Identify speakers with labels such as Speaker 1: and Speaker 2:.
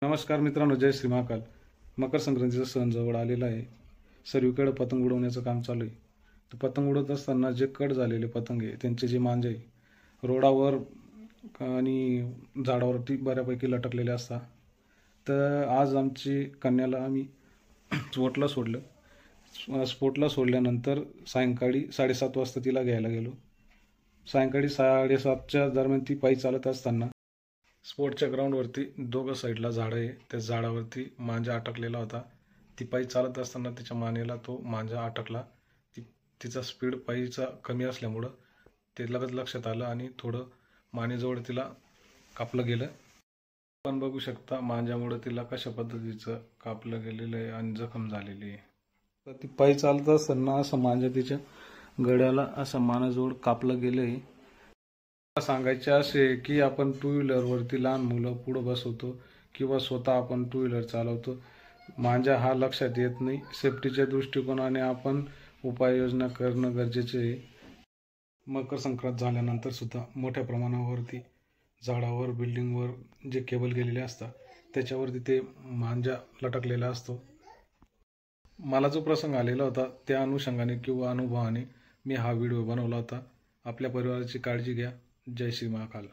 Speaker 1: नमस्कार मित्रांनो, जय श्री महाकाल. मकर संक्रांतीचा सण जवळ आलेला आहे. सर्वीकडे पतंग उडवण्याचं काम चालू आहे. तर पतंग उडवत असताना जे कट झालेले पतंग आहे त्यांचे जे मांजे रोडावर आणि झाडावरती बऱ्यापैकी लटकलेले असतात. तर आज आमची कन्याला आम्ही स्पोर्टला सोडल्यानंतर सायंकाळी 7:30 वाजता तिला घ्यायला गेलो. सायंकाळी 7:30च्या दरम्यान ती पायी चालत असताना स्पोर्टच्या ग्राउंडवरती दोघं साईडला झाडं आहे, त्या झाडावरती मांजा अटकलेला होता. ती पायी चालत असताना तिच्या मानेला तो मांजा अटकला. तिचा स्पीड पायीचा कमी असल्यामुळं ते लगेच लक्षात आलं आणि थोडं मानेजवळ तिला कापलं गेलं. आपण बघू शकता मांजामुळे तिला कशा पद्धतीचं कापलं गेलेलं आहे आणि जखम झालेली आहे. तर ती पायी चालत असताना असं मांजा तिच्या गळ्याला असं मानेजवळ कापलं गेलं आहे. सांगायचे असे की आपण टू व्हीलरवरती लहान मुलं पुढं बसवतो किंवा स्वतः आपण टू व्हीलर चालवतो, मांजा हा लक्षात येत नाही. सेफ्टीच्या दृष्टिकोनाने आपण उपाययोजना करणं गरजेचे आहे. मकर संक्रांत झाल्यानंतर सुद्धा मोठ्या प्रमाणावरती झाडावर बिल्डिंगवर जे केबल गेलेले असतात त्याच्यावरती ते मांजा लटकलेला असतो. मला जो प्रसंग आलेला होता त्या अनुषंगाने किंवा अनुभवाने मी हा व्हिडिओ बनवला होता. आपल्या परिवाराची काळजी घ्या. जय श्री महाकाल.